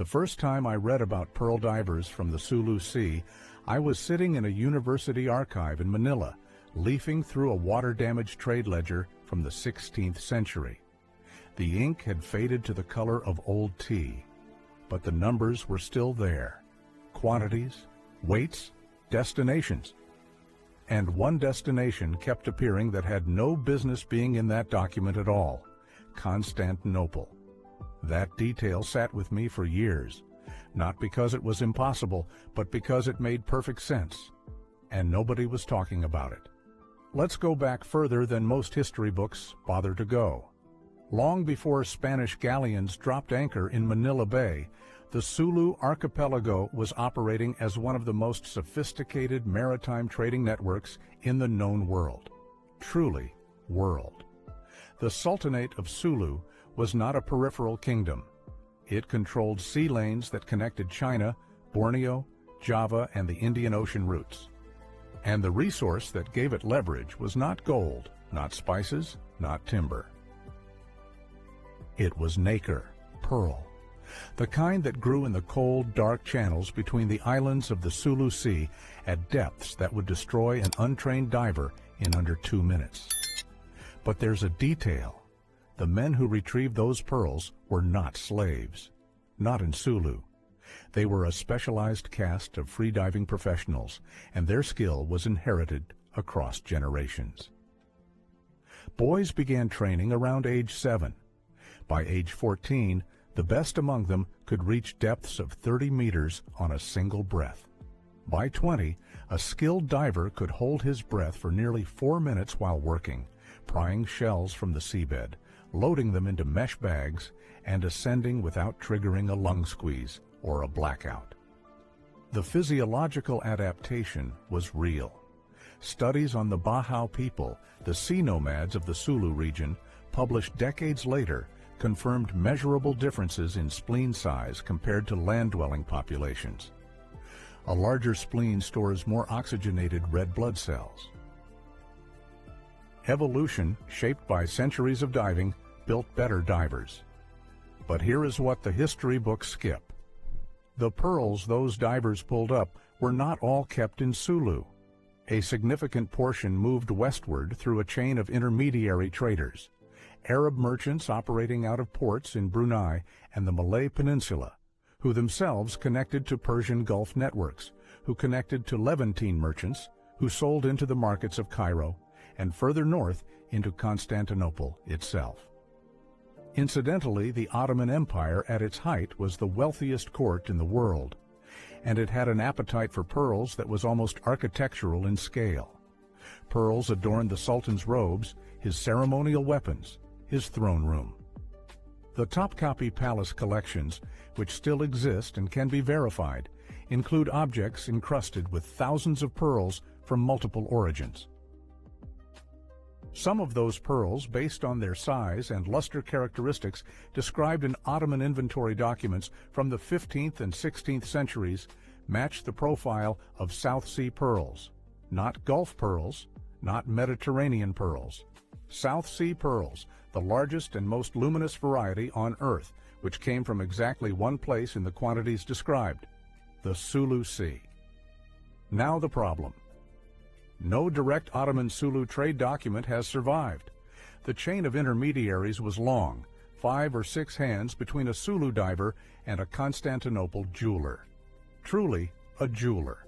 The first time I read about pearl divers from the Sulu Sea, I was sitting in a university archive in Manila, leafing through a water-damaged trade ledger from the 16th century. The ink had faded to the color of old tea, but the numbers were still there. Quantities, weights, destinations. And one destination kept appearing that had no business being in that document at all: Constantinople. That detail sat with me for years, not because it was impossible, but because it made perfect sense, and nobody was talking about it. Let's go back further than most history books bother to go. Long before Spanish galleons dropped anchor in Manila Bay, the Sulu archipelago was operating as one of the most sophisticated maritime trading networks in the known world. Truly, world. The Sultanate of Sulu was not a peripheral kingdom. It controlled sea lanes that connected China, Borneo, Java, and the Indian Ocean routes. And the resource that gave it leverage was not gold, not spices, not timber. It was nacre, pearl, the kind that grew in the cold, dark channels between the islands of the Sulu Sea at depths that would destroy an untrained diver in under 2 minutes. But there's a detail. The men who retrieved those pearls were not slaves, not in Sulu. They were a specialized caste of freediving professionals, and their skill was inherited across generations. Boys began training around age 7. By age 14, the best among them could reach depths of 30 meters on a single breath. By 20, a skilled diver could hold his breath for nearly 4 minutes while working, prying shells from the seabed, loading them into mesh bags, and ascending without triggering a lung squeeze or a blackout. The physiological adaptation was real. Studies on the Bahau people, the sea nomads of the Sulu region, published decades later, confirmed measurable differences in spleen size compared to land-dwelling populations. A larger spleen stores more oxygenated red blood cells. Evolution, shaped by centuries of diving, built better divers. But here is what the history books skip. The pearls those divers pulled up were not all kept in Sulu. A significant portion moved westward through a chain of intermediary traders, Arab merchants operating out of ports in Brunei and the Malay Peninsula, who themselves connected to Persian Gulf networks, who connected to Levantine merchants, who sold into the markets of Cairo, and further north into Constantinople itself. Incidentally, the Ottoman Empire at its height was the wealthiest court in the world, and it had an appetite for pearls that was almost architectural in scale. Pearls adorned the Sultan's robes, his ceremonial weapons, his throne room. The Topkapi Palace collections, which still exist and can be verified, include objects encrusted with thousands of pearls from multiple origins. Some of those pearls, based on their size and luster characteristics described in Ottoman inventory documents from the 15th and 16th centuries, match the profile of South Sea pearls, not Gulf pearls, not Mediterranean pearls. South Sea pearls, the largest and most luminous variety on Earth, which came from exactly one place in the quantities described, the Sulu Sea. Now the problem. No direct Ottoman Sulu trade document has survived. The chain of intermediaries was long, 5 or 6 hands between a Sulu diver and a Constantinople jeweler. Truly a jeweler.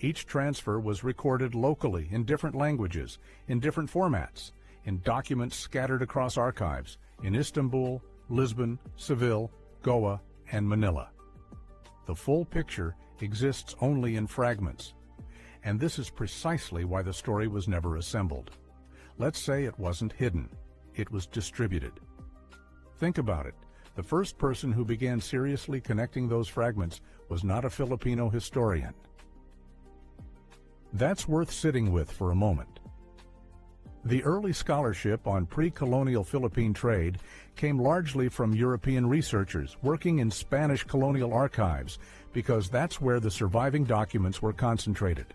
Each transfer was recorded locally in different languages, in different formats, in documents scattered across archives in Istanbul, Lisbon, Seville, Goa, and Manila. The full picture exists only in fragments, and this is precisely why the story was never assembled. Let's say it wasn't hidden, it was distributed. Think about it. The first person who began seriously connecting those fragments was not a Filipino historian. That's worth sitting with for a moment. The early scholarship on pre-colonial Philippine trade came largely from European researchers working in Spanish colonial archives because that's where the surviving documents were concentrated.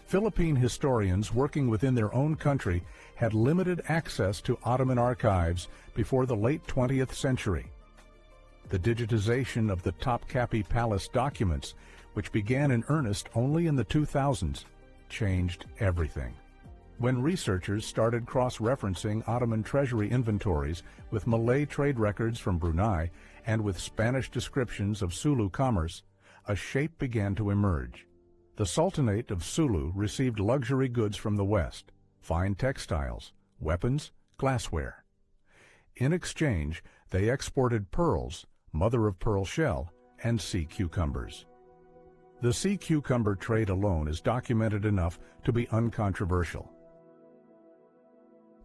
Philippine historians working within their own country had limited access to Ottoman archives before the late 20th century. The digitization of the Topkapi Palace documents, which began in earnest only in the 2000s, changed everything. When researchers started cross-referencing Ottoman treasury inventories with Malay trade records from Brunei and with Spanish descriptions of Sulu commerce, a shape began to emerge. The Sultanate of Sulu received luxury goods from the West, fine textiles, weapons, glassware. In exchange, they exported pearls, mother-of-pearl shell, and sea cucumbers. The sea cucumber trade alone is documented enough to be uncontroversial.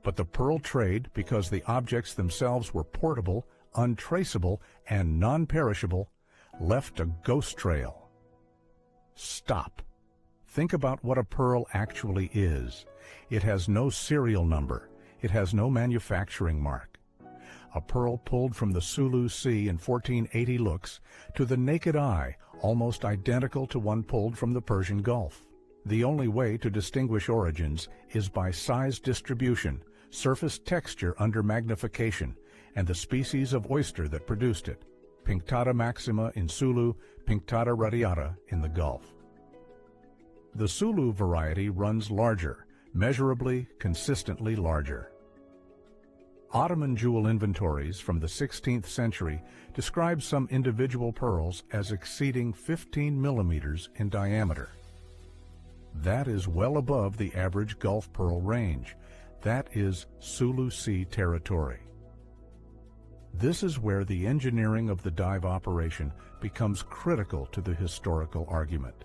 But the pearl trade, because the objects themselves were portable, untraceable, and non-perishable, left a ghost trail. Stop. Think about what a pearl actually is. It has no serial number. It has no manufacturing mark. A pearl pulled from the Sulu Sea in 1480 looks, to the naked eye, almost identical to one pulled from the Persian Gulf. The only way to distinguish origins is by size distribution, surface texture under magnification, and the species of oyster that produced it, Pinctada maxima in Sulu, Pinctada radiata in the Gulf. The Sulu variety runs larger, measurably, consistently larger. Ottoman jewel inventories from the 16th century describe some individual pearls as exceeding 15 millimeters in diameter. That is well above the average Gulf pearl range. That is Sulu Sea territory. This is where the engineering of the dive operation becomes critical to the historical argument.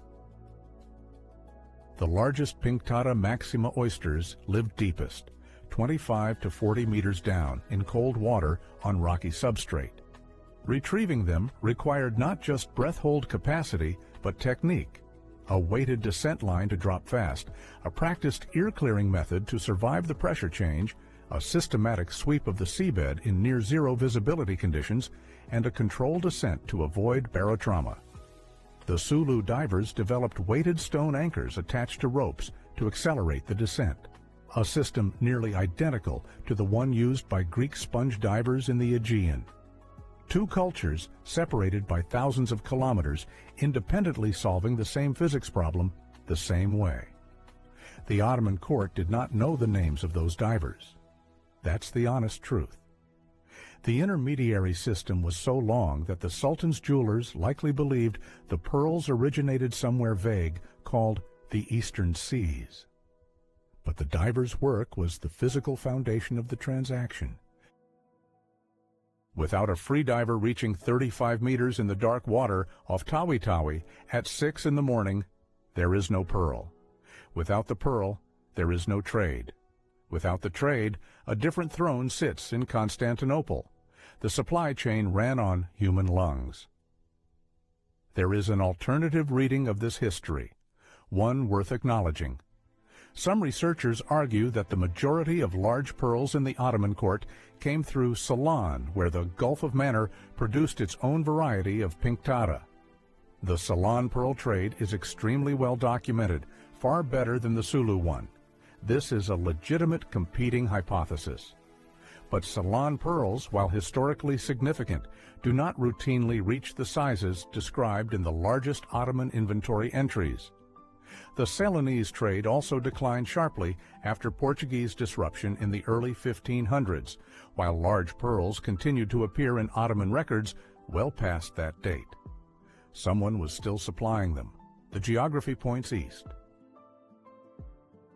The largest Pinctada maxima oysters live deepest, 25 to 40 meters down in cold water on rocky substrate. Retrieving them required not just breath hold capacity, but technique. A weighted descent line to drop fast, a practiced ear-clearing method to survive the pressure change, a systematic sweep of the seabed in near-zero visibility conditions, and a controlled ascent to avoid barotrauma. The Sulu divers developed weighted stone anchors attached to ropes to accelerate the descent, a system nearly identical to the one used by Greek sponge divers in the Aegean. Two cultures separated by thousands of kilometers, independently solving the same physics problem the same way. The Ottoman court did not know the names of those divers. That's the honest truth. The intermediary system was so long that the Sultan's jewelers likely believed the pearls originated somewhere vague called the Eastern Seas. But the diver's work was the physical foundation of the transaction. Without a freediver reaching 35 meters in the dark water off Tawi Tawi at 6 in the morning, there is no pearl. Without the pearl, there is no trade. Without the trade, a different throne sits in Constantinople. The supply chain ran on human lungs. There is an alternative reading of this history, one worth acknowledging. Some researchers argue that the majority of large pearls in the Ottoman court came through Ceylon, where the Gulf of Mannar produced its own variety of Pinctada. The Ceylon pearl trade is extremely well documented, far better than the Sulu one. This is a legitimate competing hypothesis. But Ceylon pearls, while historically significant, do not routinely reach the sizes described in the largest Ottoman inventory entries. The Ceylonese trade also declined sharply after Portuguese disruption in the early 1500s, while large pearls continued to appear in Ottoman records well past that date. Someone was still supplying them. The geography points east.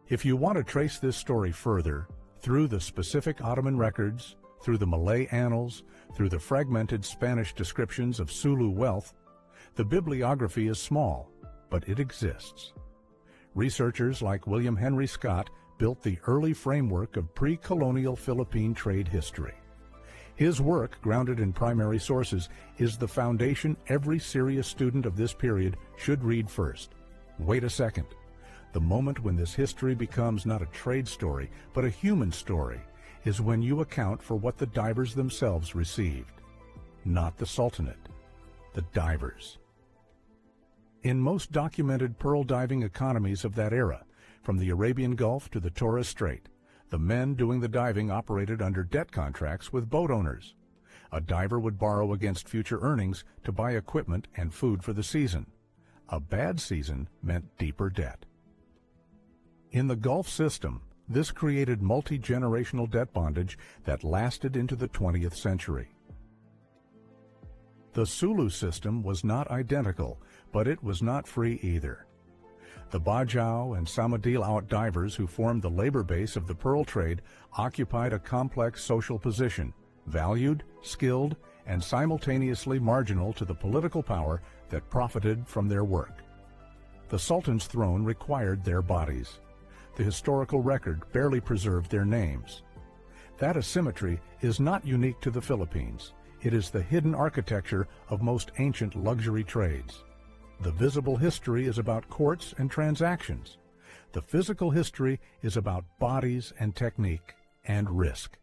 If you want to trace this story further, through the specific Ottoman records, through the Malay annals, through the fragmented Spanish descriptions of Sulu wealth, the bibliography is small, but it exists. Researchers like William Henry Scott built the early framework of pre-colonial Philippine trade history. His work, grounded in primary sources, is the foundation every serious student of this period should read first. Wait a second. The moment when this history becomes not a trade story, but a human story, is when you account for what the divers themselves received. Not the Sultanate, the divers. In most documented pearl diving economies of that era, from the Arabian Gulf to the Torres Strait, the men doing the diving operated under debt contracts with boat owners. A diver would borrow against future earnings to buy equipment and food for the season. A bad season meant deeper debt. In the Gulf system, this created multi-generational debt bondage that lasted into the 20th century. The Sulu system was not identical, but it was not free either. The Bajau and Samadil Out divers who formed the labor base of the pearl trade occupied a complex social position, valued, skilled, and simultaneously marginal to the political power that profited from their work. The Sultan's throne required their bodies. The historical record barely preserved their names. That asymmetry is not unique to the Philippines. It is the hidden architecture of most ancient luxury trades. The visible history is about courts and transactions. The physical history is about bodies and technique and risk.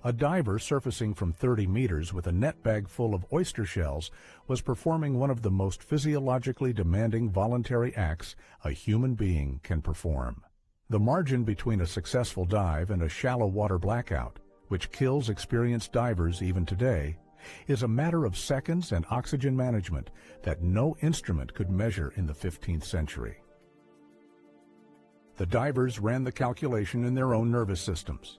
A diver surfacing from 30 meters with a net bag full of oyster shells was performing one of the most physiologically demanding voluntary acts a human being can perform. The margin between a successful dive and a shallow water blackout, which kills experienced divers even today, is a matter of seconds and oxygen management that no instrument could measure in the 15th century. The divers ran the calculation in their own nervous systems.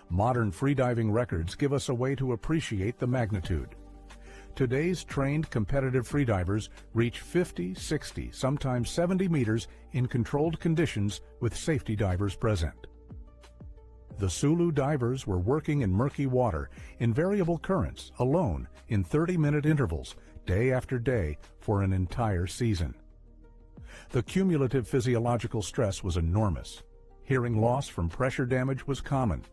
Modern freediving records give us a way to appreciate the magnitude. Today's trained competitive freedivers reach 50, 60, sometimes 70 meters in controlled conditions with safety divers present. The Sulu divers were working in murky water, in variable currents, alone, in 30-minute intervals, day after day, for an entire season. The cumulative physiological stress was enormous. Hearing loss from pressure damage was common.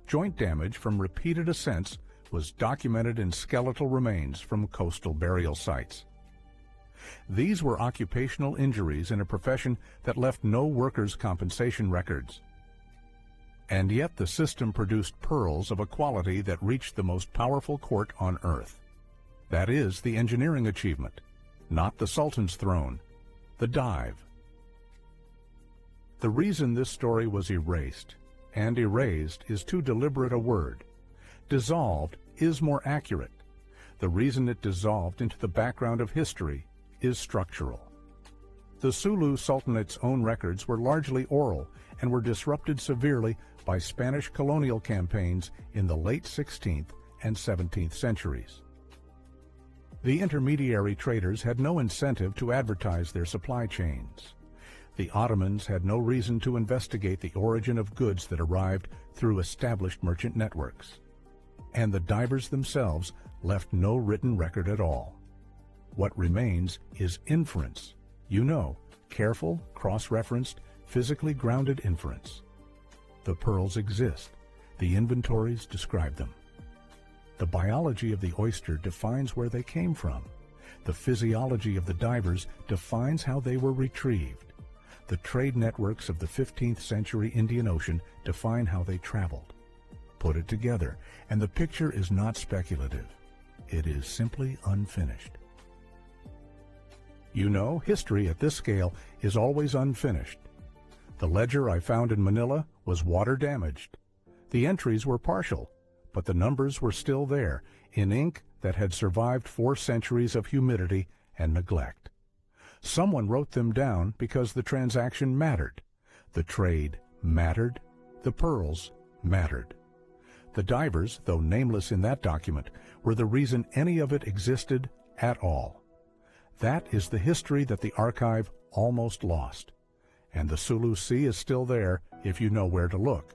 Joint damage from repeated ascents was documented in skeletal remains from coastal burial sites. These were occupational injuries in a profession that left no workers' compensation records. And yet the system produced pearls of a quality that reached the most powerful court on earth. That is the engineering achievement, not the Sultan's throne, the dive. The reason this story was erased, and erased is too deliberate a word. Dissolved is more accurate. The reason it dissolved into the background of history is structural. The Sulu Sultanate's own records were largely oral and were disrupted severely by Spanish colonial campaigns in the late 16th and 17th centuries. The intermediary traders had no incentive to advertise their supply chains. The Ottomans had no reason to investigate the origin of goods that arrived through established merchant networks. And the divers themselves left no written record at all. What remains is inference. You know, careful, cross-referenced, physically grounded inference. The pearls exist. The inventories describe them. The biology of the oyster defines where they came from. The physiology of the divers defines how they were retrieved. The trade networks of the 15th century Indian Ocean define how they traveled. Put it together, and the picture is not speculative. It is simply unfinished. You know, history at this scale is always unfinished. The ledger I found in Manila was water damaged. The entries were partial, but the numbers were still there, in ink that had survived 4 centuries of humidity and neglect. Someone wrote them down because the transaction mattered. The trade mattered. The pearls mattered. The divers, though nameless in that document, were the reason any of it existed at all. That is the history that the archive almost lost. And the Sulu Sea is still there if you know where to look.